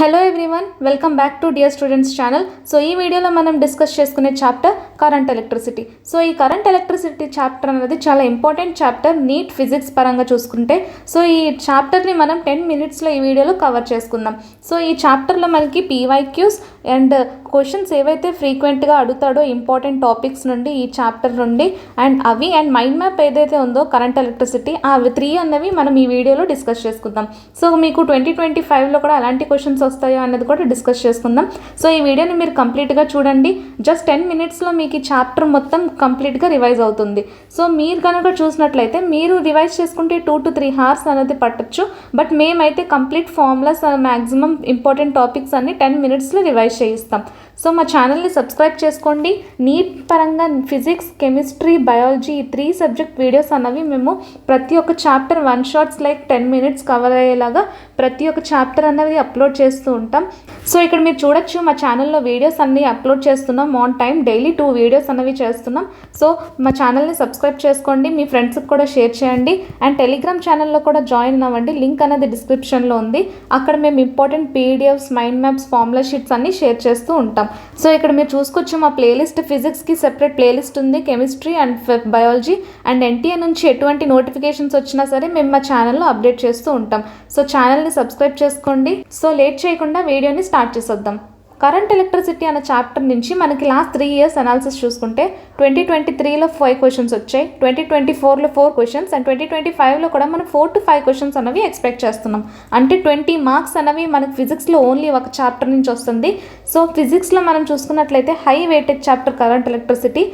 Hello everyone, welcome back to dear students channel. So ఈ వీడియోలో మనం డిస్కస్ చేసుకునే చాప్టర్ కరెంట్ ఎలక్ట్రిసిటీ. సో ఈ కరెంట్ ఎలక్ట్రిసిటీ చాప్టర్ అనేది చాలా ఇంపార్టెంట్ చాప్టర్ నీట్ ఫిజిక్స్ పరంగా చూసుకుంటే. సో ఈ చాప్టర్ని మనం 10 మినిట్స్లో ఈ వీడియోలో కవర్ చేసుకుందాం. సో ఈ చాప్టర్లో మనకి పీవైక్యూస్ అండ్ క్వశ్చన్స్ ఏవైతే ఫ్రీక్వెంట్గా అడుగుతాడో ఇంపార్టెంట్ టాపిక్స్ నుండి ఈ చాప్టర్ నుండి అండ్ మైండ్ మ్యాప్ ఏదైతే ఉందో కరెంట్ ఎలక్ట్రిసిటీ అవి 3 అన్నవి మనం ఈ వీడియోలో డిస్కస్ చేసుకుందాం. సో మీకు 2025లో కూడా అలాంటి క్వశ్చన్స్ వస్తాయో అనేది కూడా డిస్కస్ చేసుకుందాం. సో ఈ వీడియోని మీరు కంప్లీట్గా చూడండి. జస్ట్ 10 మినిట్స్లో మీకు ఈ చాప్టర్ మొత్తం కంప్లీట్గా రివైజ్ అవుతుంది. సో మీరు కనుక చూసినట్లయితే మీరు రివైజ్ చేసుకుంటే 2 to 3 hours అనేది పట్టచ్చు. బట్ మేమైతే complete formulas maximum important topics అన్ని 10 మినిట్స్లో రివైజ్ చేయిస్తాం. సో మా ఛానల్ని సబ్స్క్రైబ్ చేసుకోండి. నీట్ పరంగా ఫిజిక్స్, కెమిస్ట్రీ, బయాలజీ ఈ 3 సబ్జెక్ట్ వీడియోస్ అన్నవి మేము ప్రతి ఒక్క chapter 1 shorts like 10 minutes cover అయ్యేలాగా ప్రతి ఒక్క చాప్టర్ అన్నది అప్లోడ్ చేస్తూ ఉంటాం. సో ఇక్కడ మీరు చూడొచ్చు మా ఛానల్లో వీడియోస్ అన్నీ అప్లోడ్ చేస్తున్నాం ఆన్ టైం. డైలీ 2 వీడియోస్ అన్నవి చేస్తున్నాం. సో మా ఛానల్ని సబ్స్క్రైబ్ చేసుకోండి, మీ ఫ్రెండ్స్కి కూడా షేర్ చేయండి. అండ్ టెలిగ్రామ్ ఛానల్లో కూడా జాయిన్ అవ్వండి, లింక్ అనేది డిస్క్రిప్షన్లో ఉంది. అక్కడ మేము important PDFs, mind maps, formula sheets అన్నీ షేర్ చేస్తూ ఉంటాం. సో ఇక్కడ మీరు చూసుకోవచ్చు మా ప్లేలిస్ట్. ఫిజిక్స్కి సెపరేట్ ప్లేలిస్ట్ ఉంది, chemistry and biology and NTA నుంచి ఎటువంటి నోటిఫికేషన్స్ వచ్చినా సరే మేము మా ఛానల్లో అప్డేట్ చేస్తూ ఉంటాం. సో ఛానల్ని సబ్స్క్రైబ్ చేసుకోండి. సో లేట్ చేయకుండా వీడియోని స్టార్ట్ చేసేద్దాం. కరెంట్ ఎలక్ట్రిసిటీ అనే చాప్టర్ నుంచి మనకి లాస్ట్ 3 years అనాలిసిస్ చూసుకుంటే 2023లో 5 క్వశ్చన్స్ వచ్చాయి, 2024లో 4 క్వశ్చన్స్ అండ్ 2025లో కూడా మనం 4 to 5 క్వశ్చన్స్ అనేవి ఎక్స్పెక్ట్ చేస్తున్నాం. అంటే 20 మార్క్స్ అనేవి మనకి ఫిజిక్స్లో ఓన్లీ ఒక చాప్టర్ నుంచి వస్తుంది. సో ఫిజిక్స్లో మనం చూసుకున్నట్లయితే high weighted chapter current electricity,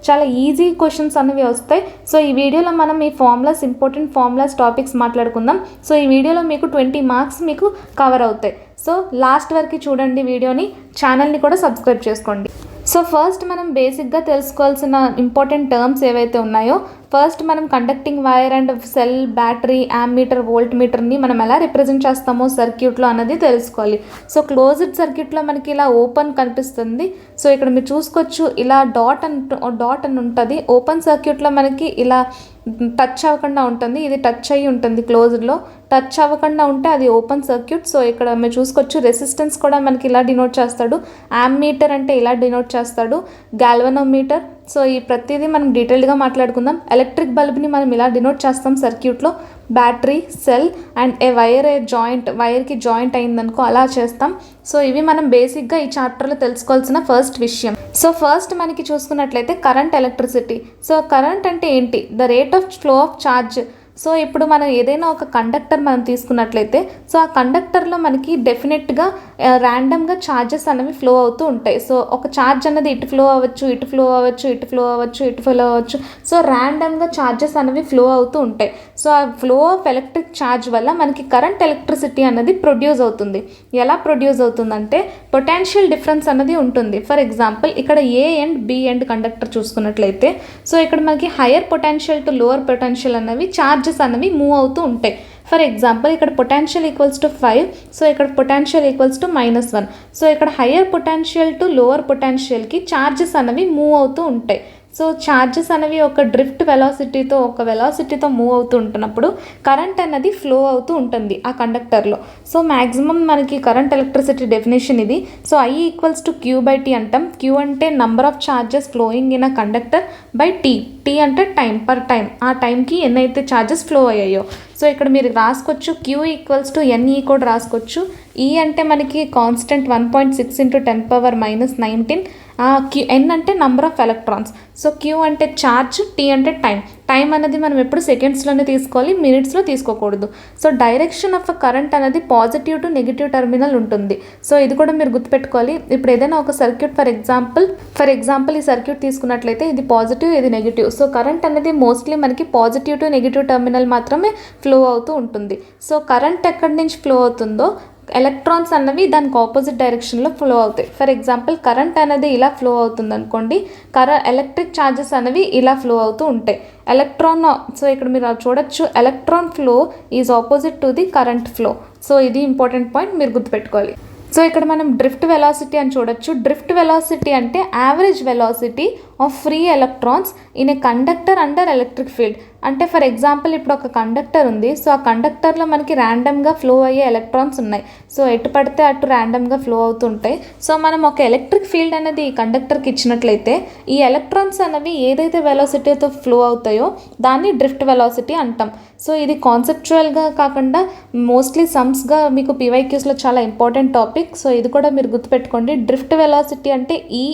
చాలా ఈజీ క్వశ్చన్స్ అనేవి వస్తాయి. సో ఈ వీడియోలో మనం ఈ ఫార్ములాస్, ఇంపార్టెంట్ ఫార్ములాస్ టాపిక్స్ మాట్లాడుకుందాం. సో ఈ వీడియోలో మీకు 20 మార్క్స్ మీకు కవర్ అవుతాయి. సో లాస్ట్ వరకు చూడండి వీడియోని, ఛానల్ని కూడా సబ్స్క్రైబ్ చేసుకోండి. సో ఫస్ట్ మనం బేసిక్గా తెలుసుకోవాల్సిన ఇంపార్టెంట్ టర్మ్స్ ఏవైతే ఉన్నాయో, ఫస్ట్ మనం conducting wire and cell, battery, ammeter, volt మీటర్ని మనం ఎలా రిప్రజెంట్ చేస్తామో సర్క్యూట్లో అన్నది తెలుసుకోవాలి. సో క్లోజ్డ్ సర్క్యూట్లో మనకి ఇలా ఓపెన్ కనిపిస్తుంది. సో ఇక్కడ మీరు చూసుకోవచ్చు ఇలా డాట్ అని ఉంటుంది. ఓపెన్ సర్క్యూట్లో మనకి ఇలా టచ్ అవ్వకుండా ఉంటుంది, ఇది టచ్ అయ్యి ఉంటుంది. క్లోజ్డ్లో టచ్ అవ్వకుండా ఉంటే అది ఓపెన్ సర్క్యూట్. సో ఇక్కడ మీరు చూసుకోవచ్చు రెసిస్టెన్స్ కూడా మనకి ఇలా డినోట్ చేస్తాడు, యామ్మీటర్ అంటే ఇలా డినోట్ చేస్తాడు, గాల్వనోమీటర్. సో ఈ ప్రతిదీ మనం డీటెయిల్డ్గా మాట్లాడుకుందాం. ఎలక్ట్రిక్ బల్బ్ని మనం ఇలా డినోట్ చేస్తాం సర్క్యూట్లో. బ్యాటరీ, సెల్ అండ్ వైర్కి జాయింట్ అయిందనుకో అలా చేస్తాం. సో ఇవి మనం బేసిక్గా ఈ చాప్టర్లో తెలుసుకోవాల్సిన ఫస్ట్ విషయం. సో ఫస్ట్ మనకి చూసుకున్నట్లయితే కరెంట్ ఎలక్ట్రిసిటీ. సో కరెంట్ అంటే ఏంటి? The rate of flow of charge. So ఇప్పుడు మనం ఏదైనా ఒక కండక్టర్ మనం తీసుకున్నట్లయితే, సో ఆ కండక్టర్లో మనకి డెఫినెట్గా ర్యాండమ్గా ఛార్జెస్ అనేవి ఫ్లో అవుతూ ఉంటాయి. సో ఒక ఛార్జ్ అనేది ఇటు ఫ్లో అవ్వచ్చు, ఇటు ఫ్లో అవ్వచ్చు, ఇటు ఫ్లో అవ్వచ్చు, ఇటు ఫ్లో అవ్వచ్చు. సో ర్యాండమ్గా ఛార్జెస్ అనేవి ఫ్లో అవుతూ ఉంటాయి. సో ఆ ఫ్లో ఆఫ్ ఎలక్ట్రిక్ ఛార్జ్ వల్ల మనకి కరెంట్ ఎలక్ట్రిసిటీ అనేది ప్రొడ్యూస్ అవుతుంది. ఎలా ప్రొడ్యూస్ అవుతుందంటే పొటెన్షియల్ డిఫరెన్స్ అనేది ఉంటుంది. ఫర్ ఎగ్జాంపుల్ ఇక్కడ A and B and conductor చూసుకున్నట్లయితే, సో ఇక్కడ మనకి higher potential to lower potential అనేవి ఛార్జెస్ అనేవి మూవ్ అవుతూ ఉంటాయి. ఫర్ ఎగ్జాంపుల్ ఇక్కడ పొటెన్షియల్ ఈక్వల్స్ టు 5, సో ఇక్కడ పొటెన్షియల్ ఈక్వల్స్ టు -1. సో ఇక్కడ హయ్యర్ పొటెన్షియల్ టు లోవర్ పొటెన్షియల్కి ఛార్జెస్ అనేవి మూవ్ అవుతూ ఉంటాయి. సో ఛార్జెస్ అనేవి ఒక డ్రిఫ్ట్ వెలాసిటీతో మూవ్ అవుతూ ఉంటున్నప్పుడు కరెంట్ అనేది ఫ్లో అవుతూ ఉంటుంది ఆ కండక్టర్లో. సో మ్యాక్సిమం మనకి కరెంట్ ఎలక్ట్రిసిటీ డెఫినేషన్ ఇది. So I equals to Q/T అంటాం. Q అంటే number of charges flowing in a conductor by T అంటే టైం, పర్ టైం, ఆ టైంకి ఎన్నైతే ఛార్జెస్ ఫ్లో అయ్యాయో. సో ఇక్కడ మీరు రాసుకోవచ్చు Q ఈక్వల్స్ టు NE కూడా రాసుకోవచ్చు. E అంటే మనకి కాన్స్టెంట్ 1.6 × 10⁻−19. N అంటే number of electrons. So Q అంటే ఛార్జ్, T అంటే టైం అనేది మనం ఎప్పుడు సెకండ్స్లోనే తీసుకోవాలి, మినిట్స్లో తీసుకోకూడదు. సో డైరెక్షన్ ఆఫ్ కరెంట్ అనేది పాజిటివ్ టు నెగిటివ్ టర్మినల్ ఉంటుంది. సో ఇది కూడా మీరు గుర్తుపెట్టుకోవాలి. ఇప్పుడు ఏదైనా ఒక సర్క్యూట్ ఫర్ ఎగ్జాంపుల్ ఈ సర్క్యూట్ తీసుకున్నట్లయితే ఇది పాజిటివ్, ఇది నెగిటివ్. సో కరెంట్ అనేది మోస్ట్లీ మనకి పాజిటివ్ టు నెగిటివ్ టర్మినల్ మాత్రమే ఫ్లో అవుతూ ఉంటుంది. సో కరెంట్ ఎక్కడి నుంచి ఫ్లో అవుతుందో ఎలక్ట్రాన్స్ అన్నవి దానికి ఆపోజిట్ డైరెక్షన్లో ఫ్లో అవుతాయి. ఫర్ ఎగ్జాంపుల్ కరెంట్ అనేది ఇలా ఫ్లో అవుతుంది అనుకోండి, ఎలక్ట్రిక్ ఛార్జెస్ అనేవి ఇలా ఫ్లో అవుతూ ఉంటాయి. సో ఇక్కడ మీరు చూడొచ్చు electron flow is opposite to the current flow. So ఇది ఇంపార్టెంట్ పాయింట్, మీరు గుర్తుపెట్టుకోవాలి. సో ఇక్కడ మనం డ్రిఫ్ట్ వెలాసిటీ అని చూడొచ్చు. డ్రిఫ్ట్ వెలాసిటీ అంటే average velocity of free electrons in a conductor under electric field. అంటే ఫర్ ఎగ్జాంపుల్ ఇప్పుడు ఒక కండక్టర్ ఉంది. సో ఆ కండక్టర్లో మనకి ర్యాండమ్గా ఫ్లో అయ్యే ఎలక్ట్రాన్స్ ఉన్నాయి. సో ఎటు పడితే అటు ర్యాండమ్గా ఫ్లో అవుతుంటాయి. సో మనం ఒక ఎలక్ట్రిక్ ఫీల్డ్ అనేది ఈ కండక్టర్కి ఇచ్చినట్లయితే ఈ ఎలక్ట్రాన్స్ అనేవి ఏదైతే వెలాసిటీతో ఫ్లో అవుతాయో దాన్ని డ్రిఫ్ట్ వెలాసిటీ అంటాం. సో ఇది కాన్సెప్చువల్గా కాకుండా మోస్ట్లీ సమ్స్గా మీకు పీవైక్యూస్లో చాలా ఇంపార్టెంట్ టాపిక్. సో ఇది కూడా మీరు గుర్తుపెట్టుకోండి. డ్రిఫ్ట్ వెలాసిటీ అంటే ఈ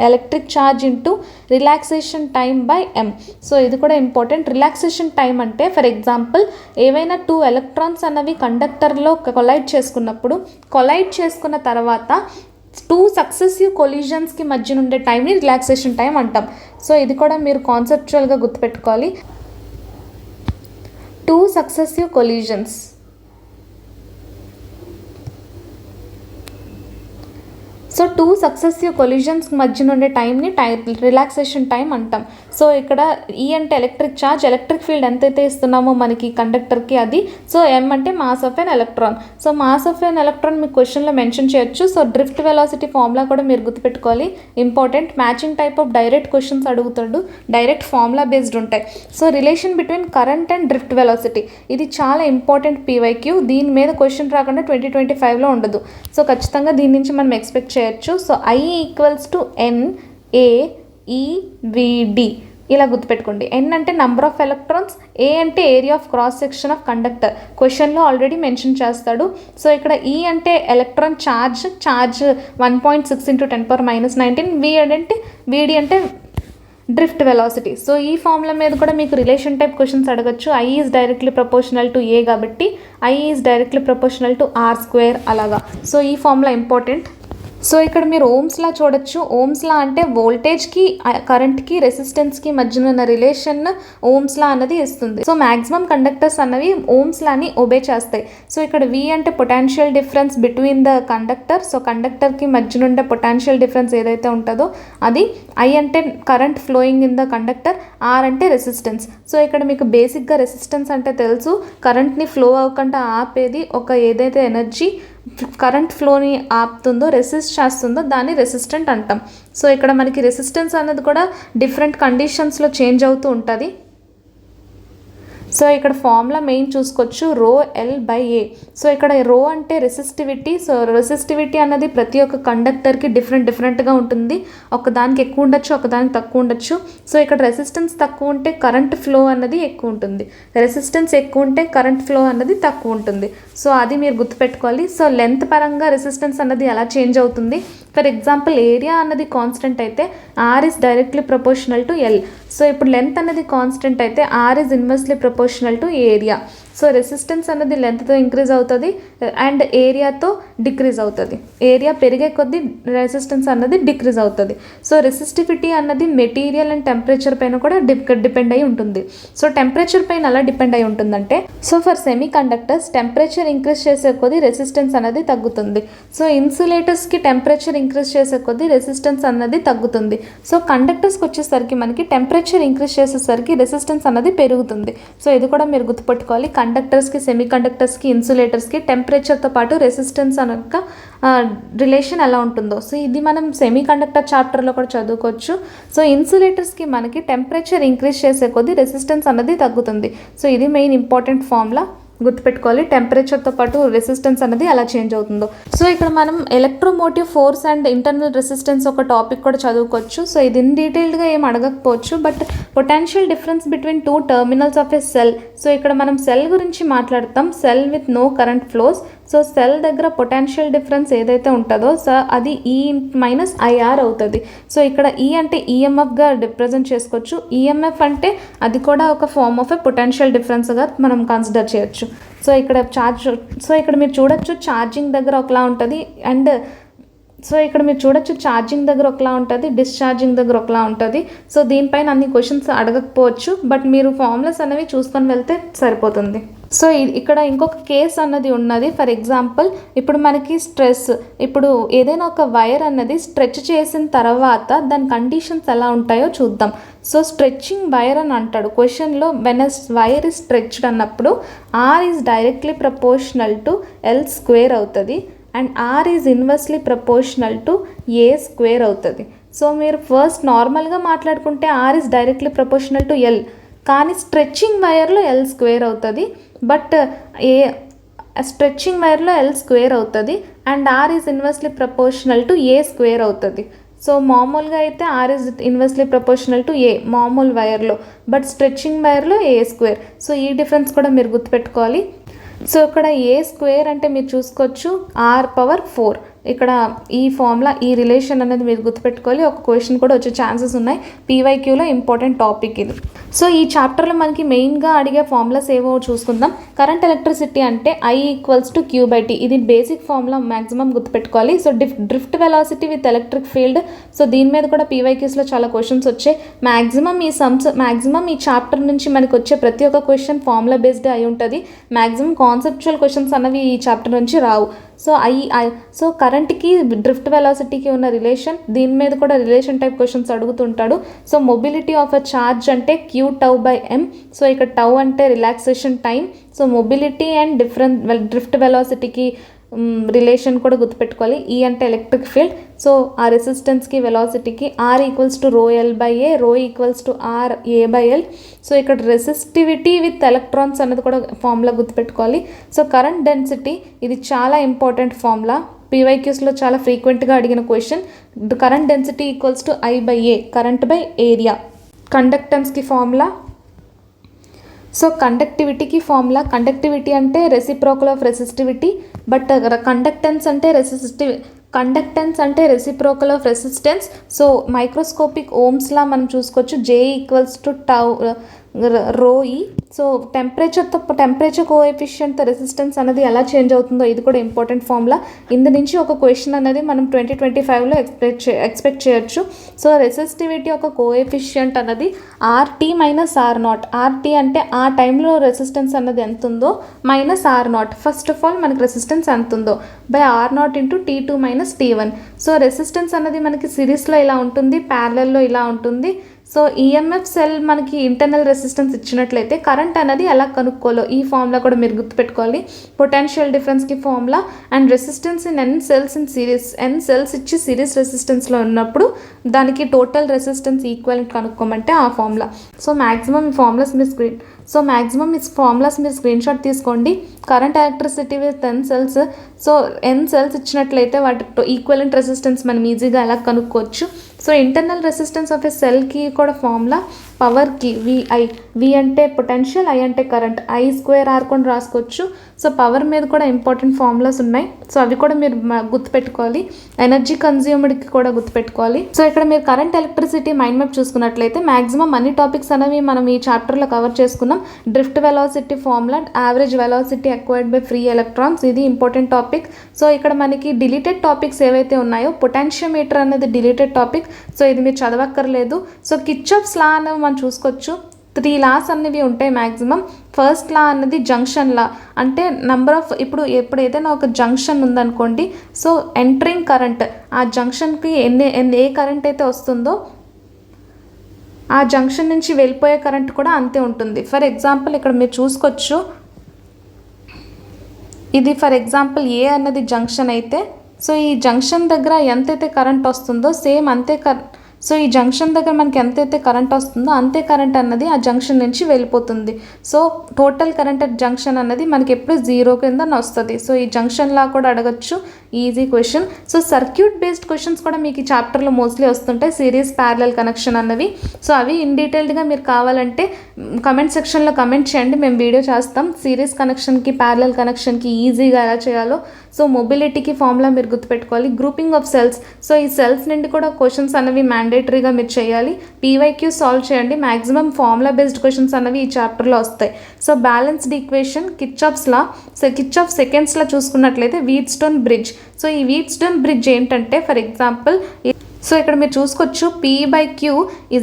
electric charge into relaxation time by M. So ఇది కూడా ఇంపార్టెంట్. రిలాక్సేషన్ టైం అంటే ఫర్ ఎగ్జాంపుల్ ఏవైనా 2 ఎలక్ట్రాన్స్ అన్నవి కండక్టర్లో కొలైడ్ చేసుకున్న తర్వాత 2 సక్సెసివ్ కొలిజన్స్కి మధ్య ఉండే టైంని రిలాక్సేషన్ టైం అంటాం. సో ఇది కూడా మీరు కాన్సెప్చువల్గా గుర్తుపెట్టుకోవాలి. 2 successive collisions. So 2 successive collisions మధ్య ఉండే టైంని రిలాక్సేషన్ టైం అంటాం. సో ఇక్కడ ఈ అంటే ఎలక్ట్రిక్ ఛార్జ్, ఎలక్ట్రిక్ ఫీల్డ్ ఎంతైతే ఇస్తున్నామో మనకి కండక్టర్కి అది. సో ఎం అంటే mass of N electron. So mass of N electron మీకు క్వశ్చన్లో మెన్షన్ చేయొచ్చు. సో డ్రిఫ్ట్ వెలాసిటీ ఫార్ములా కూడా మీరు గుర్తుపెట్టుకోవాలి. Important. Matching type of direct questions అడుగుతాడు. డైరెక్ట్ ఫార్ములా బేస్డ్ ఉంటాయి. So relation between current and drift velocity ఇది చాలా ఇంపార్టెంట్ పీవైక్యూ. దీని మీద క్వశ్చన్ రాకుండా 2025లో ఉండదు. సో ఖచ్చితంగా దీని నుంచి మనం ఎక్స్పెక్ట్ చేయొచ్చు. So I equals to NaEVD ఇలా గుర్తుపెట్టుకోండి. N అంటే నంబర్ ఆఫ్ ఎలక్ట్రాన్స్, ఏ అంటే area of cross section of conductor. క్వశ్చన్లో ఆల్రెడీ మెన్షన్ చేస్తాడు. సో ఇక్కడ E అంటే ఎలక్ట్రాన్ ఛార్జ్ 1.6 × 10⁻19. VD అంటే డ్రిఫ్ట్ వెలాసిటీ. సో ఈ ఫార్ములా మీద కూడా మీకు రిలేషన్ టైప్ క్వశ్చన్స్ అడగచ్చు. I is directly proportional to A కాబట్టి I is directly proportional to R² అలాగా. సో ఈ ఫార్ములా ఇంపార్టెంట్. సో ఇక్కడ మీరు ఓమ్స్ లా చూడొచ్చు. ఓమ్స్ లా అంటే వోల్టేజ్కి, కరెంట్కి, రెసిస్టెన్స్కి మధ్యన ఉన్న రిలేషన్ ఓమ్స్ లా అన్నది ఇస్తుంది. సో మ్యాక్సిమం కండక్టర్స్ అన్నవి ఓమ్స్ లాని ఒబే చేస్తాయి. సో ఇక్కడ V అంటే potential difference between the conductor. So కండక్టర్కి మధ్యన ఉండే పొటాన్షియల్ డిఫరెన్స్ ఏదైతే ఉంటుందో అది. I అంటే current flowing in the conductor. R అంటే రెసిస్టెన్స్. సో ఇక్కడ మీకు బేసిక్గా రెసిస్టెన్స్ అంటే తెలుసు. కరెంట్ని ఫ్లో అవ్వకుండా ఆపేది ఒక ఏదైతే ఎనర్జీ కరెంట్ ఫ్లోని ఆపుతుందో, రెసిస్ట్ చేస్తుందో దాన్ని రెసిస్టెంట్ అంటాం. సో ఇక్కడ మనకి రెసిస్టెన్స్ అనేది కూడా డిఫరెంట్ కండిషన్స్లో చేంజ్ అవుతూ ఉంటుంది. సో ఇక్కడ ఫార్ములా మెయిన్ చూసుకోవచ్చు ρL/A. సో ఇక్కడ రో అంటే రెసిస్టివిటీ. సో రెసిస్టివిటీ అన్నది ప్రతి ఒక్క కండక్టర్కి డిఫరెంట్గా ఉంటుంది. ఒకదానికి ఎక్కువ ఉండొచ్చు, ఒకదానికి తక్కువ ఉండొచ్చు. సో ఇక్కడ రెసిస్టెన్స్ తక్కువ ఉంటే కరెంట్ ఫ్లో అన్నది ఎక్కువ ఉంటుంది, రెసిస్టెన్స్ ఎక్కువ ఉంటే కరెంట్ ఫ్లో అన్నది తక్కువ ఉంటుంది. సో అది మీరు గుర్తుపెట్టుకోవాలి. సో లెంత్ పరంగా రెసిస్టెన్స్ అన్నది ఎలా చేంజ్ అవుతుంది. ఫర్ ఎగ్జాంపుల్ ఏరియా అన్నది కాన్స్టెంట్ అయితే R is directly proportional to L. So ఇప్పుడు లెంత్ అనేది కాన్స్టెంట్ అయితే R is inversely proportional to area. So resistance అనేది లెంత్తో ఇంక్రీజ్ అవుతుంది అండ్ ఏరియాతో డిక్రీజ్ అవుతుంది. ఏరియా పెరిగే కొద్దీ రెసిస్టెన్స్ అన్నది డిక్రీజ్ అవుతుంది. సో రెసిస్టివిటీ అన్నది మెటీరియల్ అండ్ టెంపరేచర్ పైన కూడా డిపెండ్ అయి ఉంటుంది. సో టెంపరేచర్ పైన ఎలా డిపెండ్ అయి ఉంటుందంటే, so for semi conductors temperature increase చేసే కొద్దీ రెసిస్టెన్స్ అనేది తగ్గుతుంది. సో ఇన్సులేటర్స్కి టెంపరేచర్ ఇంక్రీజ్ చేసే కొద్దీ రెసిస్టెన్స్ అన్నది తగ్గుతుంది. సో కండక్టర్స్కి వచ్చేసరికి మనకి టెంపరేచర్ ఇంక్రీజ్ చేసేసరికి రెసిస్టెన్స్ అన్నది పెరుగుతుంది. సో ఇది కూడా మీరు గుర్తుపెట్టుకోవాలి. కండక్టర్స్కి, సెమీ కండక్టర్స్కి, ఇన్సులేటర్స్కి టెంపరేచర్తో పాటు రెసిస్టెన్స్ అనక రిలేషన్ ఎలా ఉంటుందో. సో ఇది మనం సెమీ కండక్టర్ చాప్టర్లో కూడా చదువుకోవచ్చు. సో ఇన్సులేటర్స్కి మనకి టెంపరేచర్ ఇంక్రీజ్ చేసే కొద్దీ రెసిస్టెన్స్ అన్నది తగ్గుతుంది. సో ఇది మెయిన్ ఇంపార్టెంట్ ఫార్ములా గుర్తుపెట్టుకోవాలి. టెంపరేచర్తో పాటు రెసిస్టెన్స్ అనేది ఎలా చేంజ్ అవుతుందో. సో ఇక్కడ మనం electromotive force and internal resistance ఒక టాపిక్ కూడా చదువుకోవచ్చు. సో ఇది ఇన్ డీటెయిల్డ్గా ఏం అడగకపోవచ్చు, but potential difference between 2 terminals of a cell. So ఇక్కడ మనం సెల్ గురించి మాట్లాడతాం. Cell with no current flows. So cell దగ్గర పొటెన్షియల్ డిఫరెన్స్ ఏదైతే ఉంటుందో సో అది E - IR అవుతుంది. సో ఇక్కడ E అంటే ఈఎంఎఫ్గా రిప్రజెంట్ చేసుకోవచ్చు. ఈఎంఎఫ్ అంటే అది కూడా ఒక ఫార్మ్ ఆఫ్ ఎ పొటెన్షియల్ డిఫరెన్స్గా మనం కన్సిడర్ చేయొచ్చు. సో ఇక్కడ మీరు చూడొచ్చు ఛార్జింగ్ దగ్గర ఒకలా ఉంటుంది అండ్ సో ఇక్కడ మీరు చూడొచ్చు ఛార్జింగ్ దగ్గర ఒకలా ఉంటుంది, డిశ్చార్జింగ్ దగ్గర ఒకలా ఉంటుంది. సో దీనిపైన అన్ని క్వశ్చన్స్ అడగకపోవచ్చు, బట్ మీరు ఫార్ములాస్ అనేవి చూసుకొని వెళ్తే సరిపోతుంది. సో ఇక్కడ ఇంకొక కేస్ అన్నది ఉన్నది. ఫర్ ఎగ్జాంపుల్ ఇప్పుడు మనకి స్ట్రెస్, ఇప్పుడు ఏదైనా ఒక వైర్ అన్నది స్ట్రెచ్ చేసిన తర్వాత దాని కండిషన్స్ ఎలా ఉంటాయో చూద్దాం. సో స్ట్రెచ్చింగ్ వైర్ అని అంటాడు క్వశ్చన్లో. When a wire is stretched అన్నప్పుడు R is directly proportional to L² అవుతుంది and R is inversely proportional to A² అవుతుంది. సో మీరు ఫస్ట్ నార్మల్గా మాట్లాడుకుంటే R is directly proportional to L, కానీ స్ట్రెచ్చింగ్ వైర్లో ఎల్ స్క్వేర్ అవుతుంది, బట్ స్ట్రెచ్చింగ్ వైర్లో ఎల్ స్క్వేర్ అవుతుంది and R is inversely proportional to A square అవుతుంది. సో మామూలుగా అయితే R is inversely proportional to A మామూలు వైర్లో, but stretching వైర్లో A square. So ఈ డిఫరెన్స్ కూడా మీరు గుర్తుపెట్టుకోవాలి. సో ఇక్కడ ఏ స్క్వేర్ అంటే మీరు చూసుకోవచ్చు ఆర్ పవర్ 4. ఇక్కడ ఈ ఫార్ములా ఈ రిలేషన్ అనేది మీరు గుర్తుపెట్టుకోవాలి. ఒక క్వశ్చన్ కూడా వచ్చే ఛాన్సెస్ ఉన్నాయి, పీవైక్యూలో ఇంపార్టెంట్ టాపిక్ ఇది. సో ఈ చాప్టర్లో మనకి మెయిన్గా అడిగే ఫార్ములాస్ ఏవో చూసుకుందాం. కరెంట్ ఎలక్ట్రిసిటీ అంటే I = Q/T, ఇది బేసిక్ ఫార్ములా మ్యాక్సిమం గుర్తుపెట్టుకోవాలి. So drift velocity with electric field, so దీని మీద కూడా పీవైక్యూస్లో చాలా క్వశ్చన్స్ వచ్చాయి. మ్యాక్సిమం ఈ చాప్టర్ నుంచి మనకి వచ్చే ప్రతి ఒక్క క్వశ్చన్ ఫార్ములా బేస్డ్ అయి ఉంటుంది. మ్యాక్సిమం కాన్సెప్చువల్ క్వశ్చన్స్ అన్నవి ఈ చాప్టర్ నుంచి రావు. సో కరెంట్కి డ్రిఫ్ట్ వెలాసిటీకి ఉన్న రిలేషన్, దీని మీద కూడా రిలేషన్ టైప్ క్వశ్చన్స్ అడుగుతుంటాడు. So mobility of a charge అంటే Q/M. సో ఇక్కడ టౌ అంటే relaxation time. So mobility and drift వెలాసిటీకి రిలేషన్ కూడా గుర్తుపెట్టుకోవాలి. ఈ అంటే ఎలక్ట్రిక్ ఫీల్డ్. సో ఆ రెసిస్టెన్స్కి వెలాసిటీకి R = ρL/A, ρ = RA/L. సో ఇక్కడ రెసిస్టివిటీ విత్ ఎలక్ట్రాన్స్ అనేది కూడా ఫార్ములా గుర్తుపెట్టుకోవాలి. సో కరెంట్ డెన్సిటీ ఇది చాలా ఇంపార్టెంట్ ఫార్ములా, పీవైక్యూస్లో చాలా ఫ్రీక్వెంట్గా అడిగిన question. Current density = I/A, current by area. కండక్టెన్స్కి ఫార్ములా, సో కండక్టివిటీకి ఫార్ములా, కండక్టివిటీ అంటే reciprocal of resistivity, but conductance అంటే reciprocal of resistance. So microscopic ఓమ్స్లా మనం చూసుకోవచ్చు. J = ρe. So temperature coefficient resistance అనేది ఎలా చేంజ్ అవుతుందో ఇది కూడా ఇంపార్టెంట్ ఫార్ములా. ఇందు నుంచి ఒక క్వశ్చన్ అనేది మనం 2025లో ఎక్స్పెక్ట్ చేయొచ్చు. సో రెసిస్టివిటీ ఒక కోఎఫిషియంట్ అన్నది RT - R0. RT అంటే ఆ టైంలో రెసిస్టెన్స్ అన్నది ఎంత ఉందో minus R0. First of all మనకి రెసిస్టెన్స్ ఎంత ఉందో by R0 × T2 - T1. So resistance అన్నది మనకి సిరీస్లో ఇలా ఉంటుంది, ప్యారలల్లో ఇలా ఉంటుంది. సో ఈఎంఎఫ్ సెల్ మనకి ఇంటర్నల్ రెసిస్టెన్స్ ఇచ్చినట్లయితే కరెంట్ అనేది ఎలా కనుక్కోలో ఈ ఫార్ములా కూడా మీరు గుర్తుపెట్టుకోవాలి. పొటెన్షియల్ డిఫరెన్స్కి formula and resistance in N cells in series. N cells ఇచ్చి సిరీస్ రెసిస్టెన్స్లో ఉన్నప్పుడు దానికి టోటల్ రెసిస్టెన్స్ ఈక్వల్ కనుక్కోమంటే ఆ ఫార్ములా. సో మ్యాక్సిమం ఈ ఫార్ములాస్ మీరు స్క్రీన్ షాట్ తీసుకోండి. Current electricity with N cells. So N cells ఇచ్చినట్లయితే వాటి ఈక్వలెంట్ రెసిస్టెన్స్ మనం ఈజీగా ఎలా కనుక్కోవచ్చు. So internal resistance of a సెల్కి కూడా ఫార్ములా పవర్కి V అంటే పొటెన్షియల్, I అంటే కరెంట్, I² కూడా రాసుకోవచ్చు. సో పవర్ మీద కూడా ఇంపార్టెంట్ ఫార్ములాస్ ఉన్నాయి. సో అవి కూడా మీరు గుర్తుపెట్టుకోవాలి. ఎనర్జీ కన్జ్యూమ్డ్కి కూడా గుర్తుపెట్టుకోవాలి. సో ఇక్కడ మీరు కరెంట్ ఎలక్ట్రిసిటీ మైండ్ మ్యాప్ చూసుకున్నట్లయితే మ్యాక్సిమం అన్ని టాపిక్స్ అనేవి మనం ఈ చాప్టర్లో కవర్ చేసుకున్నాం. Drift velocity formula, average velocity acquired by free electrons, ఇది ఇంపార్టెంట్ టాపిక్. సో ఇక్కడ మనకి డిలీటెడ్ టాపిక్స్ ఏవైతే ఉన్నాయో, పొటెన్షియోమీటర్ అనేది డిలీటెడ్ టాపిక్. సో ఇది మీరు చదవక్కర్లేదు. సో కిర్చాఫ్స్ లా అనేవి మనం చూసుకోవచ్చు. 3 లాస్ అనేవి ఉంటాయి మ్యాక్సిమం. ఫస్ట్ లా అనేది జంక్షన్ లా, అంటే నెంబర్ ఆఫ్ ఇప్పుడు ఏదైనా ఒక జంక్షన్ ఉందనుకోండి, సో ఎంటరింగ్ కరెంట్ ఆ జంక్షన్కి ఏ కరెంట్ అయితే వస్తుందో ఆ జంక్షన్ నుంచి వెళ్ళిపోయే కరెంట్ కూడా అంతే ఉంటుంది. ఫర్ ఎగ్జాంపుల్ ఇక్కడ మీరు చూసుకోవచ్చు, ఇది ఫర్ ఎగ్జాంపుల్ ఏ అన్నది జంక్షన్ అయితే, సో ఈ జంక్షన్ దగ్గర ఎంతైతే కరెంట్ వస్తుందో సేమ్ అంతే సో ఈ జంక్షన్ దగ్గర మనకి ఎంతైతే కరెంట్ వస్తుందో అంతే కరెంట్ అన్నది ఆ జంక్షన్ నుంచి వెళ్ళిపోతుంది. So total current at junction అన్నది మనకి ఎప్పుడు 0 కింద వస్తుంది. సో ఈ జంక్షన్ లా కూడా అడగచ్చు, easy question. So circuit based questions కూడా మీకు ఈ చాప్టర్లో మోస్ట్లీ వస్తుంటాయి, సిరీస్ ప్యారలల్ కనెక్షన్ అన్నవి. సో అవి ఇన్ డీటెయిల్డ్గా మీరు కావాలంటే కమెంట్ సెక్షన్లో కమెంట్ చేయండి, మేము వీడియో చేస్తాం. సిరీస్ కనెక్షన్కి ప్యారలల్ కనెక్షన్కి ఈజీగా ఎలా చేయాలో. సో మొబిలిటీకి ఫార్ములా మీరు గుర్తుపెట్టుకోవాలి. గ్రూపింగ్ ఆఫ్ సెల్స్, సో ఈ సెల్స్ నుండి కూడా క్వశ్చన్స్ అనేవి మ్యాండేటరీగా మీరు చేయాలి. పీవైక్యూ సాల్వ్ చేయండి. మ్యాక్సిమం ఫార్ములా బేస్డ్ క్వశ్చన్స్ అనేవి ఈ చాప్టర్లో వస్తాయి. So balanced equation, Kirchhoff's law, so Kirchhoff సెకండ్స్లో చూసుకున్నట్లయితే వీట్స్టోన్ బ్రిడ్జ్. సో ఈ వీట్స్టోన్ బ్రిడ్జ్ ఏంటంటే ఫర్ ఎగ్జాంపుల్, సో ఇక్కడ మీరు చూసుకోవచ్చు P/Q =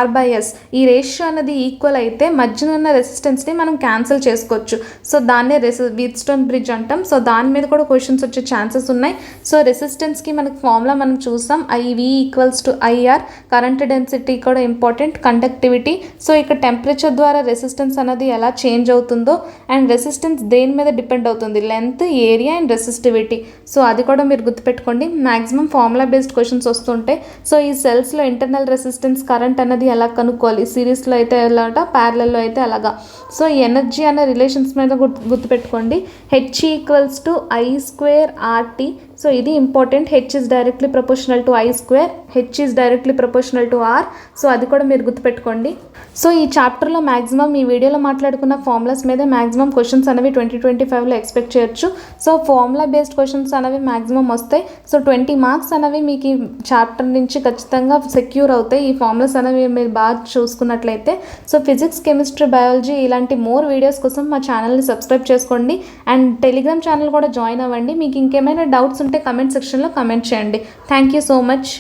R/S. ఈ రేషియో అనేది ఈక్వల్ అయితే మధ్యన ఉన్న రెసిస్టెన్స్ని మనం క్యాన్సిల్ చేసుకోవచ్చు. సో దాన్నే వీట్స్టోన్ బ్రిడ్జ్ అంటాం. సో దాని మీద కూడా క్వశ్చన్స్ వచ్చే ఛాన్సెస్ ఉన్నాయి. సో రెసిస్టెన్స్కి మనకి ఫార్ములా మనం చూసాం, IV = IR. కరెంట్ డెన్సిటీ కూడా ఇంపార్టెంట్. కండక్టివిటీ, సో ఇక్కడ టెంపరేచర్ ద్వారా రెసిస్టెన్స్ అనేది ఎలా చేంజ్ అవుతుందో, అండ్ రెసిస్టెన్స్ దేని మీద డిపెండ్ అవుతుంది, length, area and resistivity. So అది కూడా మీరు గుర్తుపెట్టుకోండి. Maximum formula based questions questions వస్తుంటాయి. సో ఈ సెల్స్లో ఇంటర్నల్ రెసిస్టెన్స్ కరెంట్ అనేది ఎలా కనుక్కోవాలి, సిరీస్లో అయితే ఎలాట, ప్యారలల్లో అయితే అలాగా. సో ఈ ఎనర్జీ అనే రిలేషన్స్ మీద గుర్తుపెట్టుకోండి. H=I²RT. సో ఇది important. H is directly proportional to I², H is directly proportional to R. So అది కూడా మీరు గుర్తుపెట్టుకోండి. సో ఈ చాప్టర్లో మ్యాక్సిమం ఈ వీడియోలో మాట్లాడుకున్న ఫార్ములాస్ మీద మ్యాక్సిమం క్వశ్చన్స్ అనేవి 2025లో ఎక్స్పెక్ట్ చేయొచ్చు. సో ఫార్ములా బేస్డ్ క్వశ్చన్స్ అనేవి మ్యాక్సిమం వస్తాయి. సో 20 మార్క్స్ అనేవి మీకు ఈ చాప్టర్ నుంచి ఖచ్చితంగా సెక్యూర్ అవుతాయి ఈ ఫార్ములాస్ అనేవి మీరు బాగా చూసుకున్నట్లయితే. సో ఫిజిక్స్, కెమిస్ట్రీ, బయాలజీ ఇలాంటి మోర్ వీడియోస్ కోసం మా ఛానల్ని సబ్స్క్రైబ్ చేసుకోండి అండ్ టెలిగ్రామ్ ఛానల్ కూడా జాయిన్ అవ్వండి. మీకు ఇంకేమైనా డౌట్స్ ఉంటే కమెంట్ సెక్షన్లో కమెంట్ చేయండి. Thank you so much.